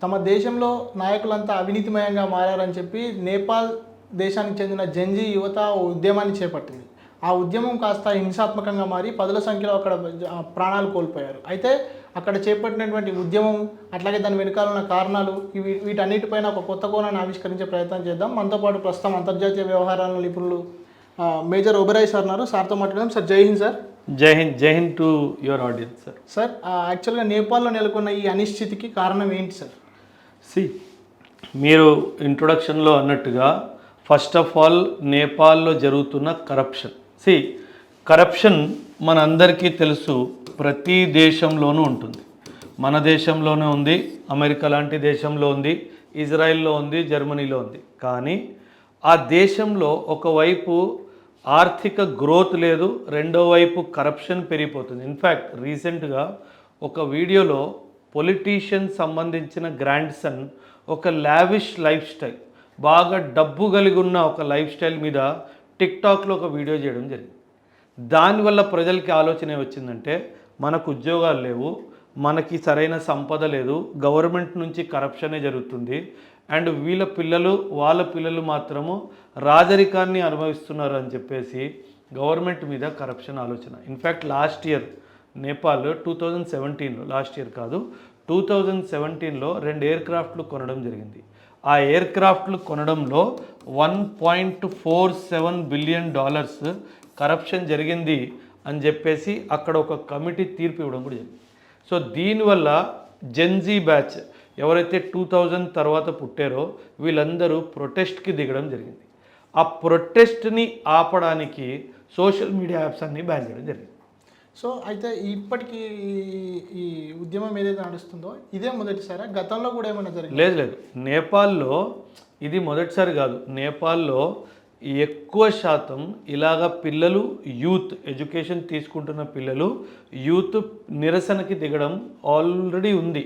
తమ దేశంలో నాయకులంతా అవినీతిమయంగా మారారని చెప్పి నేపాల్ దేశానికి చెందిన జెన్జీ యువత ఓ ఉద్యమాన్ని చేపట్టింది. ఆ ఉద్యమం కాస్త హింసాత్మకంగా మారి పదుల సంఖ్యలో అక్కడ ప్రాణాలు కోల్పోయారు. అయితే అక్కడ చేపట్టినటువంటి ఉద్యమం అట్లాగే దాని వెనుకాల ఉన్న కారణాలు వీటన్నిటిపైన ఒక కొత్త కోణాన్ని ఆవిష్కరించే ప్రయత్నం చేద్దాం. మనతో పాటు ప్రస్తుతం అంతర్జాతీయ వ్యవహారాల నిపుణులు మేజర్ ఒబెరాయ్ సార్ ఉన్నారు. సార్తో మాట్లాడదాం. సార్ జై హింద్ సార్. జై Hind to your audience sir. Sir యాక్చువల్గా నేపాల్లో నెలకొన్న ఈ అనిశ్చితికి కారణం ఏంటి సార్? మీరు ఇంట్రొడక్షన్లో అన్నట్టుగా ఫస్ట్ ఆఫ్ ఆల్ నేపాల్లో జరుగుతున్న కరప్షన్. కరప్షన్ మనందరికీ తెలుసు, ప్రతి దేశంలోనూ ఉంటుంది. మన దేశంలోనే ఉంది, అమెరికా లాంటి దేశంలో ఉంది, ఇజ్రాయిల్లో ఉంది, జర్మనీలో ఉంది. కానీ ఆ దేశంలో ఒకవైపు ఆర్థిక గ్రోత్ లేదు, రెండో వైపు కరప్షన్ పెరిగిపోతుంది. ఇన్ఫ్యాక్ట్ రీసెంట్గా ఒక వీడియోలో పొలిటీషియన్ సంబంధించిన గ్రాండ్ సన్ ఒక లావిష్ లైఫ్ స్టైల్, బాగా డబ్బు కలిగి ఉన్న ఒక లైఫ్ స్టైల్ మీద టిక్టాక్లో ఒక వీడియో చేయడం జరిగింది. దానివల్ల ప్రజలకి ఆలోచన వచ్చిందంటే మనకు ఉద్యోగాలు లేవు, మనకి సరైన సంపద లేదు, గవర్నమెంట్ నుంచి కరప్షనే జరుగుతుంది, అండ్ వాళ్ళ పిల్లలు మాత్రము రాజరికాన్ని అనుభవిస్తున్నారు అని చెప్పేసి గవర్నమెంట్ మీద కరప్షన్ ఆలోచన. ఇన్ఫ్యాక్ట్ లాస్ట్ ఇయర్ నేపాల్ 2017లో, లాస్ట్ ఇయర్ కాదు 2017లో 2 ఎయిర్ క్రాఫ్ట్లు కొనడం జరిగింది. ఆ ఎయిర్ క్రాఫ్ట్లు కొనడంలో $1.47 బిలియన్ కరప్షన్ జరిగింది అని చెప్పేసి అక్కడ ఒక కమిటీ తీర్పు ఇవ్వడం కూడా జరిగింది. సో దీనివల్ల జెన్జీ బ్యాచ్ ఎవరైతే 2000 తర్వాత పుట్టారో వీళ్ళందరూ ప్రొటెస్ట్కి దిగడం జరిగింది. ఆ ప్రొటెస్ట్ని ఆపడానికి సోషల్ మీడియా యాప్స్ అన్నీ బ్యాన్ చేయడం జరిగింది. సో అయితే ఇప్పటికీ ఈ ఉద్యమం ఏదైతే నడుస్తుందో ఇదే మొదటిసారి, గతంలో కూడా ఏమైనా జరిగింది? లేదు, నేపాల్లో ఇది మొదటిసారి కాదు. నేపాల్లో ఎక్కువ శాతం ఇలాగా పిల్లలు, యూత్ ఎడ్యుకేషన్ తీసుకుంటున్న పిల్లలు యూత్ నిరసనకి దిగడం ఆల్రెడీ ఉంది.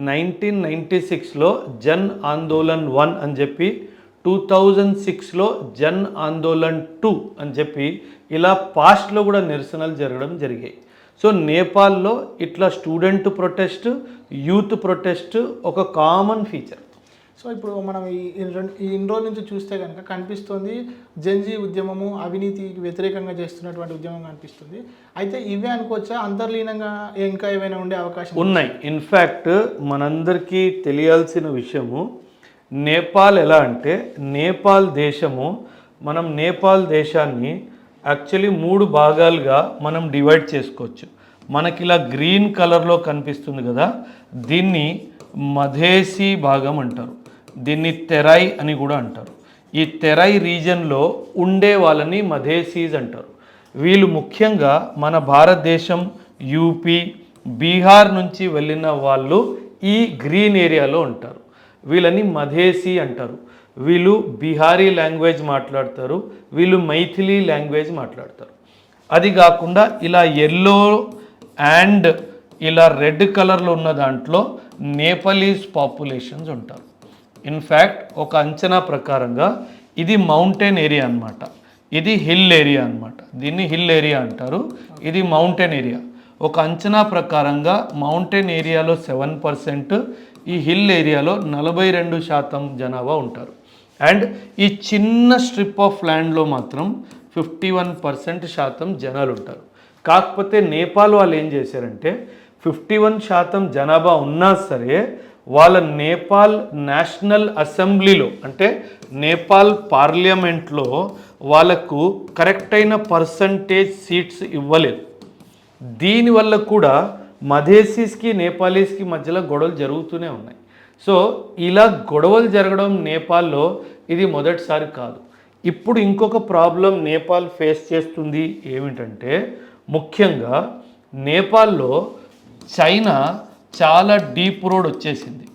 1996లో జన్ ఆందోళన్ 1 అని చెప్పి, 2006లో జన్ ఆందోళన్ 2 అని చెప్పి ఇలా పాస్ట్లో కూడా నిరసనలు జరగడం జరిగాయి. సో నేపాల్లో ఇట్లా స్టూడెంట్ ప్రొటెస్ట్, యూత్ ప్రొటెస్ట్ ఒక కామన్ ఫీచర్. సో ఇప్పుడు మనం ఇన్ని రోజుల నుంచి చూస్తే కనుక కనిపిస్తుంది జెన్జీ ఉద్యమము అవినీతికి వ్యతిరేకంగా చేస్తున్నటువంటి ఉద్యమం కనిపిస్తుంది. అయితే ఇవే అనుకోవచ్చా, అంతర్లీనంగా ఇంకా ఏమైనా ఉండే అవకాశం ఉన్నాయి? ఇన్ఫ్యాక్ట్ మనందరికీ తెలియాల్సిన విషయము, నేపాల్ ఎలా అంటే, నేపాల్ దేశము, మనం నేపాల్ దేశాన్ని యాక్చువల్లీ 3 భాగాలుగా మనం డివైడ్ చేసుకోవచ్చు. మనకి ఇలా గ్రీన్ కలర్లో కనిపిస్తుంది కదా, దీన్ని మధేసి భాగం అంటారు, దీన్ని తెరై అని కూడా అంటారు. ఈ తెరై రీజన్లో ఉండే వాళ్ళని మధేసీస్ అంటారు. వీళ్ళు ముఖ్యంగా మన భారతదేశం, యూపీ, బీహార్ నుంచి వెళ్ళిన వాళ్ళు ఈ గ్రీన్ ఏరియాలో ఉంటారు. వీళ్ళని మధేసి అంటారు. వీళ్ళు బీహారీ లాంగ్వేజ్ మాట్లాడతారు, వీళ్ళు మైథిలీ లాంగ్వేజ్ మాట్లాడతారు. అది కాకుండా ఇలా ఎల్లో అండ్ ఇలా రెడ్ కలర్లో ఉన్న దాంట్లో నేపాలీస్ పాపులేషన్స్ ఉంటారు. ఇన్ఫ్యాక్ట్ ఒక అంచనా ప్రకారంగా ఇది మౌంటైన్ ఏరియా అన్నమాట, ఇది హిల్ ఏరియా అన్నమాట. దీన్ని హిల్ ఏరియా అంటారు, ఇది మౌంటైన్ ఏరియా. ఒక అంచనా ప్రకారంగా మౌంటైన్ ఏరియాలో 7%, ఈ హిల్ ఏరియాలో 42% జనాభా ఉంటారు. అండ్ ఈ చిన్న స్ట్రిప్ ఆఫ్ ల్యాండ్లో మాత్రం 51% జనాలు ఉంటారు. కాకపోతే నేపాల్ వాళ్ళు ఏం చేశారంటే 51% జనాభా ఉన్నా సరే వాళ్ళ నేపాల్ నేషనల్ అసెంబ్లీలో, అంటే నేపాల్ పార్లమెంట్లో వాళ్ళకు కరెక్ట్ అయిన పర్సంటేజ్ సీట్స్ ఇవ్వలేదు. దీనివల్ల కూడా మధేసీస్కి నేపాలీస్కి మధ్యలో గొడవలు జరుగుతూనే ఉన్నాయి. సో ఇలా గొడవలు జరగడం నేపాల్లో ఇది మొదటిసారి కాదు. ఇప్పుడు ఇంకొక ప్రాబ్లం నేపాల్ ఫేస్ చేస్తుంది ఏమిటంటే, ముఖ్యంగా నేపాల్లో చైనా చాలా డీప్ రోడ్ వచ్చేసింది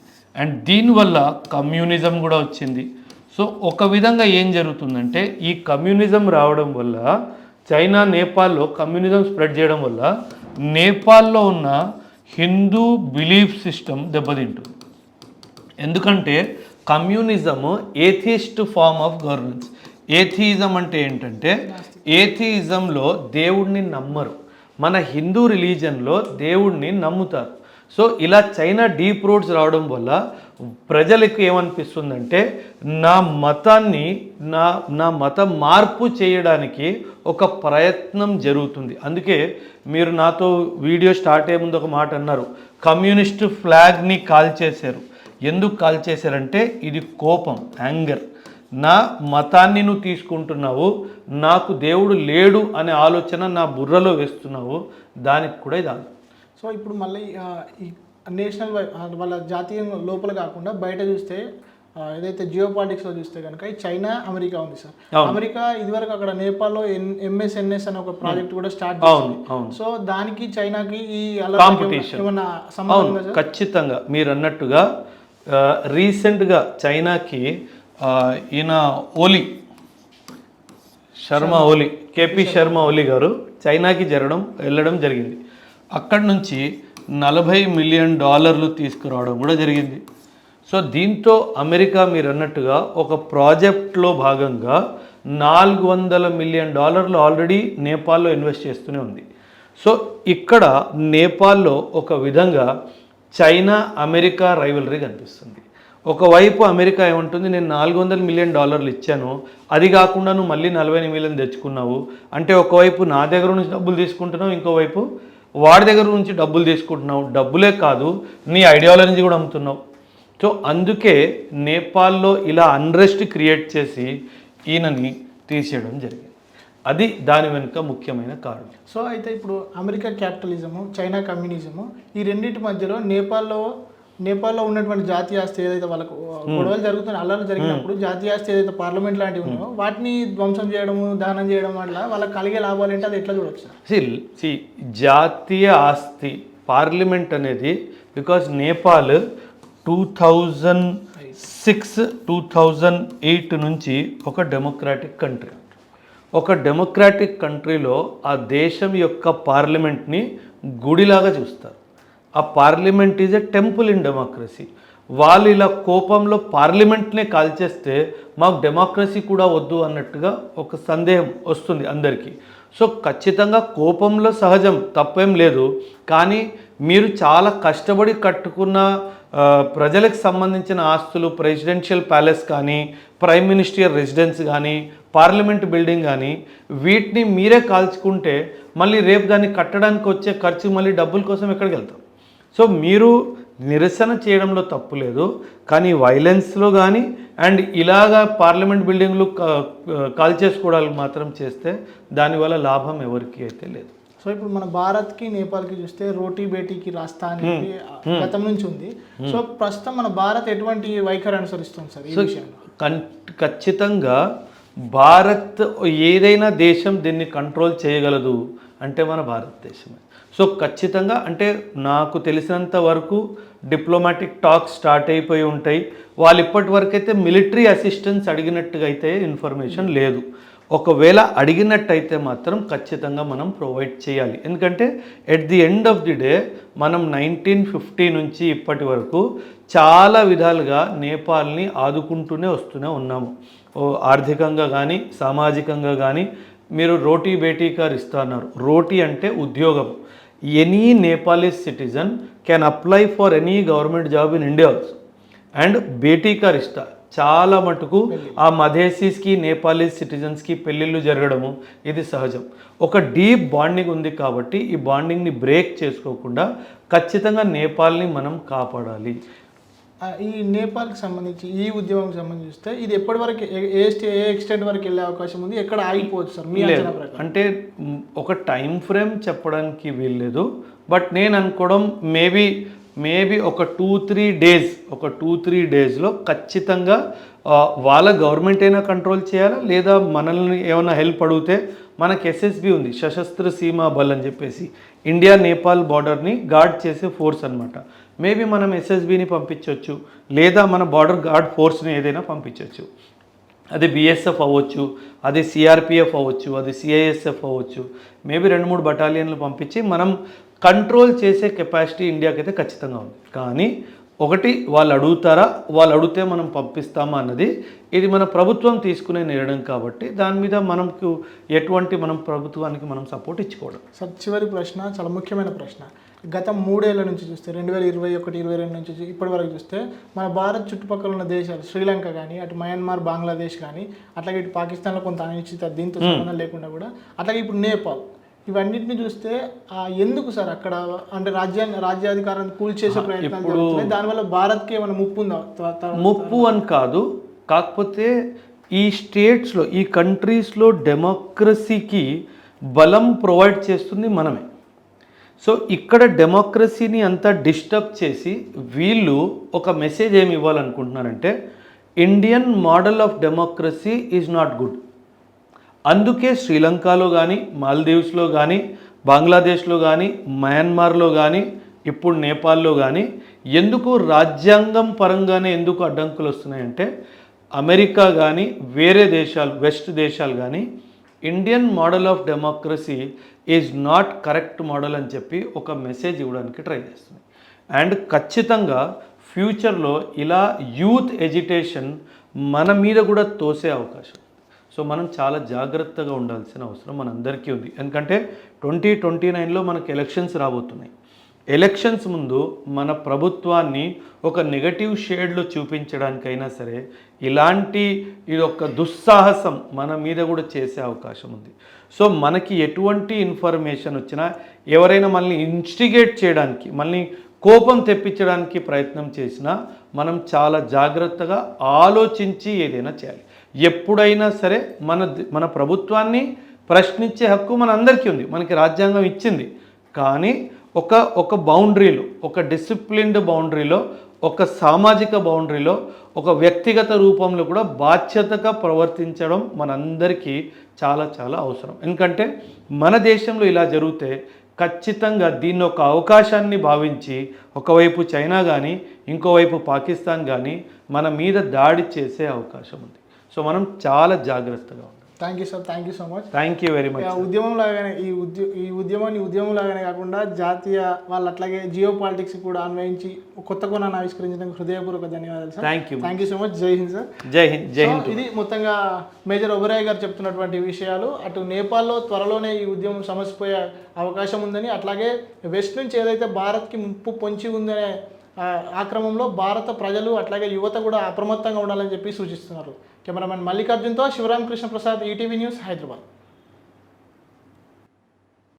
అండ్ దీనివల్ల కమ్యూనిజం కూడా వచ్చింది. సో ఒక విధంగా ఏం జరుగుతుందంటే, ఈ కమ్యూనిజం రావడం వల్ల, చైనా నేపాల్లో కమ్యూనిజం స్ప్రెడ్ చేయడం వల్ల నేపాల్లో ఉన్న హిందూ బిలీఫ్ సిస్టమ్ దెబ్బతింటుంది. ఎందుకంటే communism atheist form of governance. Atheism అంటే ఏంటంటే, ఏథియిజంలో దేవుడిని నమ్మరు. మన హిందూ రిలీజన్లో దేవుడిని నమ్ముతారు. సో ఇలా చైనా డీప్ రూట్స్ రావడం వల్ల ప్రజలకు ఏమనిపిస్తుందంటే నా మతాన్ని నా మత మార్పు చేయడానికి ఒక ప్రయత్నం జరుగుతుంది. అందుకే మీరు నాతో వీడియో స్టార్ట్ అయ్యే ముందు ఒక మాట అన్నారు, కమ్యూనిస్టు ఫ్లాగ్ని కాల్చేశారు. ఎందుకు కాల్చేశారంటే ఇది కోపం, యాంగర్. నా మతాన్ని నువ్వు తీసుకుంటున్నావు, నాకు దేవుడు లేడు అనే ఆలోచన నా బుర్రలో వేస్తున్నావు, దానికి కూడా ఇది. సో ఇప్పుడు మళ్ళీ ఈ నేషనల్ వాళ్ళ జాతీయ లోపల కాకుండా బయట చూస్తే ఏదైతే జియో పాలిటిక్స్లో చూస్తే కనుక ఈ చైనా అమెరికా ఉంది సార్. అమెరికా ఇదివరకు అక్కడ నేపాల్లో ఎంఎస్ఎన్ఎస్ అనే ఒక ప్రాజెక్ట్ కూడా స్టార్ట్ చేసింది. సో దానికి చైనాకి ఈ కాంపిటీషన్ ఏమన్నా సంబంధం? ఖచ్చితంగా మీరు అన్నట్టుగా రీసెంట్గా చైనాకి ఈయన కేపీ శర్మ ఓలీ గారు చైనాకి వెళ్ళడం జరిగింది. అక్కడి నుంచి $40 మిలియన్ తీసుకురావడం కూడా జరిగింది. సో దీంతో అమెరికా మీరు అన్నట్టుగా ఒక ప్రాజెక్ట్లో భాగంగా $400 మిలియన్ ఆల్రెడీ నేపాల్లో ఇన్వెస్ట్ చేస్తూనే ఉంది. సో ఇక్కడ నేపాల్లో ఒక విధంగా చైనా అమెరికా రైవలరీ కనిపిస్తుంది. ఒకవైపు అమెరికా ఏమంటుంది, నేను $400 మిలియన్ ఇచ్చాను, అది కాకుండా నువ్వు మళ్ళీ 40 మిలియన్ తెచ్చుకున్నావు అంటే ఒకవైపు నా దగ్గర నుంచి డబ్బులు తీసుకుంటున్నావు, ఇంకోవైపు వాడి దగ్గర నుంచి డబ్బులు తీసుకుంటున్నావు. డబ్బులే కాదు, నీ ఐడియాలజీ కూడా అమ్ముతున్నావు. సో అందుకే నేపాల్లో ఇలా అన్రెస్ట్ క్రియేట్ చేసి ఈయనని తీసేయడం జరిగింది. అది దాని వెనుక ముఖ్యమైన కారణం. సో అయితే ఇప్పుడు అమెరికా క్యాపిటలిజము, చైనా కమ్యూనిజము, ఈ రెండింటి మధ్యలో నేపాల్లో ఉన్నటువంటి జాతీయ ఆస్తి ఏదైతే వాళ్ళకు గొడవలు జరుగుతున్నాయి, అల్లర్లు జరిగినప్పుడు జాతీయ ఆస్తి ఏదైతే పార్లమెంట్ లాంటివి ఉన్నాయో వాటిని ధ్వంసం చేయడము, దహనం చేయడం వల్ల వాళ్ళకి కలిగే లాభాలు ఏంటి, అది ఎట్లా చూడొచ్చు? జాతీయ ఆస్తి పార్లమెంట్ అనేది బికాజ్ నేపాల్ 2006, 2008 నుంచి ఒక డెమోక్రాటిక్ కంట్రీ. ఒక డెమోక్రాటిక్ కంట్రీలో ఆ దేశం యొక్క పార్లమెంట్ని గుడిలాగా చూస్తారు. ఆ parliament is a temple in democracy. వాళ్ళు ఇలా కోపంలో పార్లమెంట్నే కాల్చేస్తే మాకు డెమోక్రసీ కూడా వద్దు అన్నట్టుగా ఒక సందేహం వస్తుంది అందరికీ. సో ఖచ్చితంగా కోపంలో సహజం, తప్పేం లేదు. కానీ మీరు చాలా కష్టపడి కట్టుకున్న ప్రజలకు సంబంధించిన ఆస్తులు, ప్రెసిడెన్షియల్ ప్యాలెస్ కానీ, ప్రైమ్ మినిస్టర్ రెసిడెన్స్ కానీ, పార్లమెంట్ బిల్డింగ్ కానీ, వీటిని మీరే కాల్చుకుంటే మళ్ళీ రేపు దాన్ని కట్టడానికి వచ్చే ఖర్చు మళ్ళీ డబ్బుల కోసం ఎక్కడికి వెళ్తాం? సో మీరు నిరసన చేయడంలో తప్పు లేదు, కానీ వైలెన్స్లో కానీ అండ్ ఇలాగా పార్లమెంట్ బిల్డింగ్లు కాల్చేసుకోవడానికి మాత్రం చేస్తే దానివల్ల లాభం ఎవరికి అయితే లేదు. సో ఇప్పుడు మన భారత్కి నేపాల్కి చూస్తే రోటీ బేటీకి రాస్తా అనేది గతం నుంచి ఉంది. సో ప్రస్తుతం మన భారత్ ఎటువంటి వైఖరి అనుసరిస్తుంది సార్ ఈ విషయంలో? ఖచ్చితంగా భారత్ ఏదైనా దేశం దీన్ని కంట్రోల్ చేయగలదు అంటే మన భారతదేశమే. సో ఖచ్చితంగా అంటే నాకు తెలిసినంత వరకు డిప్లొమాటిక్ టాక్స్ స్టార్ట్ అయిపోయి ఉంటాయి. వాళ్ళు ఇప్పటి వరకు అయితే మిలిటరీ అసిస్టెన్స్ అడిగినట్టుగా అయితే ఇన్ఫర్మేషన్ లేదు. ఒకవేళ అడిగినట్టయితే మాత్రం ఖచ్చితంగా మనం ప్రొవైడ్ చేయాలి. ఎందుకంటే at the end of the day మనం 1950 నుంచి ఇప్పటి వరకు చాలా విధాలుగా నేపాల్ని ఆదుకుంటూనే వస్తూనే ఉన్నాము. ఆర్థికంగా కానీ, సామాజికంగా కానీ. మీరు రోటీ బేటీ కార్ ఇస్తున్నారు. రోటీ అంటే ఉద్యోగం. Any Nepalese citizen can apply for any government job in India also. And Beti car ఇస్తా చాలా మటుకు ఆ మధేసీస్కి, నేపాలీస్ సిటిజన్స్కి పెళ్ళిళ్ళు జరగడము ఇది సహజం. ఒక డీప్ బాండింగ్ ఉంది కాబట్టి ఈ బాండింగ్ని బ్రేక్ చేసుకోకుండా ఖచ్చితంగా నేపాల్ని మనం కాపాడాలి. ఈ నేపాల్కి సంబంధించి ఈ ఉద్యమంకి సంబంధిస్తే ఇది ఎప్పటి వరకు ఏ ఎక్స్టెంట్ వరకు వెళ్ళే అవకాశం ఉంది, ఎక్కడ ఆగిపోవచ్చు సార్ మీ అంచనా ప్రకారం? అంటే ఒక టైం ఫ్రేమ్ చెప్పడానికి వీల్లేదు. బట్ నేను అనుకోవడం మేబీ ఒక 2-3 డేస్లో ఖచ్చితంగా వాళ్ళ గవర్నమెంట్ అయినా కంట్రోల్ చేయాలా, లేదా మనల్ని ఏమైనా హెల్ప్ అడిగితే మనకి ఎస్ఎస్బి ఉంది, సశస్త్ర సీమా బల్ అని చెప్పేసి ఇండియా నేపాల్ బార్డర్ని గార్డ్ చేసే ఫోర్స్ అనమాట. మేబీ మనం ఎస్ఎస్బిని పంపించవచ్చు, లేదా మన బార్డర్ గార్డ్ ఫోర్స్ని ఏదైనా పంపించవచ్చు. అది బిఎస్ఎఫ్ అవ్వచ్చు, అది సిఆర్పిఎఫ్ అవ్వచ్చు, అది సిఐఎస్ఎఫ్ అవ్వచ్చు. మేబీ 2-3 బటాలియన్లు పంపించి మనం కంట్రోల్ చేసే కెపాసిటీ ఇండియాకి అయితే ఖచ్చితంగా ఉంది. కానీ ఒకటి వాళ్ళు అడుగుతారా, వాళ్ళు అడిగితే మనం పంపిస్తామా అన్నది ఇది మన ప్రభుత్వం తీసుకునే నిర్ణయం కాబట్టి దాని మీద మనకు ఎటువంటి మనం ప్రభుత్వానికి మనం సపోర్ట్ ఇచ్చుకోవడం. సార్ చివరి ప్రశ్న, చాలా ముఖ్యమైన ప్రశ్న. గత 3 ఏళ్ల నుంచి చూస్తే 2021-22 నుంచి ఇప్పటి వరకు చూస్తే మన భారత్ చుట్టుపక్కల ఉన్న దేశాలు శ్రీలంక కానీ అటు మయన్మార్ బంగ్లాదేశ్ కానీ అట్లాగే ఇటు పాకిస్తాన్లో కొంత అనిశ్చిత దీంతో సంబంధం లేకుండా కూడా అట్లాగే ఇప్పుడు నేపాల్ ఇవన్నిటిని చూస్తే ఎందుకు సార్ అక్కడ అంటే రాజ్యాధికారాన్ని కూల్చేసే ప్రయత్నాలు జరుగుతున్నాయి, దానివల్ల భారత్కి ఏమైనా ముప్పు ఉందా? ముప్పు అని కాదు, కాకపోతే ఈ స్టేట్స్లో ఈ కంట్రీస్లో డెమోక్రసీకి బలం ప్రొవైడ్ చేస్తుంది మనమే. సో ఇక్కడ డెమోక్రసీని అంతా డిస్టర్బ్ చేసి వీళ్ళు ఒక మెసేజ్ ఏమి ఇవ్వాలనుకుంటున్నారంటే Indian model of democracy is not good. అందుకే శ్రీలంకలో కానీ మాల్దీవ్స్లో కానీ బంగ్లాదేశ్లో కానీ మయన్మార్లో కానీ ఇప్పుడు నేపాల్లో కానీ ఎందుకు రాజ్యాంగం పరంగానే ఎందుకు అడ్డంకులు వస్తున్నాయంటే అమెరికా కానీ వేరే దేశాలు వెస్ట్ దేశాలు కానీ Indian model of democracy is not correct model అని చెప్పి ఒక మెసేజ్ ఇవ్వడానికి ట్రై చేస్తున్నాయి. అండ్ ఖచ్చితంగా ఫ్యూచర్లో ఇలా యూత్ ఎడ్యుకేషన్ మన మీద కూడా తోసే అవకాశం. సో మనం చాలా జాగ్రత్తగా ఉండాల్సిన అవసరం మనందరికీ ఉంది. ఎందుకంటే 2029లో మనకు ఎలక్షన్స్ రాబోతున్నాయి. ఎలక్షన్స్ ముందు మన ప్రభుత్వాన్ని ఒక నెగటివ్ షేడ్లో చూపించడానికైనా సరే ఇలాంటి ఇది ఒక దుస్సాహసం మన మీద కూడా చేసే అవకాశం ఉంది. సో మనకి ఎటువంటి ఇన్ఫర్మేషన్ వచ్చినా ఎవరైనా మనల్ని ఇన్స్టిగేట్ చేయడానికి మనల్ని కోపం తెప్పించడానికి ప్రయత్నం చేసినా మనం చాలా జాగ్రత్తగా ఆలోచించి ఏదైనా చేయాలి. ఎప్పుడైనా సరే మన ప్రభుత్వాన్ని ప్రశ్నించే హక్కు మన అందరికీ ఉంది, మనకి రాజ్యాంగం ఇచ్చింది. కానీ ఒక బౌండరీలో, ఒక డిసిప్లిన్డ్ బౌండరీలో, ఒక సామాజిక బౌండరీలో, ఒక వ్యక్తిగత రూపంలో కూడా బాధ్యతగా ప్రవర్తించడం మనందరికీ చాలా చాలా అవసరం. ఎందుకంటే మన దేశంలో ఇలా జరిగితే ఖచ్చితంగా దీన్ని ఒక అవకాశాన్ని భావించి ఒకవైపు చైనా కానీ ఇంకోవైపు పాకిస్తాన్ కానీ మన మీద దాడి చేసే అవకాశం ఉంది. సో మనం చాలా జాగ్రత్తగా ఉండాలి. Thank you sir, thank you so much. Thank you very much. ఉద్యమం లాగానే ఈ ఉద్యమాన్ని ఉద్యమం లాగానే కాకుండా జాతీయ వాళ్ళు అట్లాగే జియో పాలిటిక్స్ కూడా అన్వయించి కొత్త కోణాన్ని ఆవిష్కరించడానికి హృదయపూర్వక ధన్యవాదాలు sir. Thank you so much. జై హింద్ సార్. జై హింద్. జై హింద్. ఇది మొత్తంగా మేజర్ ఒబెరాయ్ గారు చెప్తున్నటువంటి విషయాలు. అటు నేపాల్లో త్వరలోనే ఈ ఉద్యమం సమసిపోయే అవకాశం ఉందని, అట్లాగే వెస్ట్ నుంచి ఏదైతే భారత్కి ముప్పు పొంచి ఉందనే ఆ క్రమంలో భారత ప్రజలు అట్లాగే యువత కూడా అప్రమత్తంగా ఉండాలని చెప్పి సూచిస్తున్నారు. కెమెరామెన్ మల్లికార్జున్తో శివరామకృష్ణ ప్రసాద్, ఈటీవీ న్యూస్, హైదరాబాద్.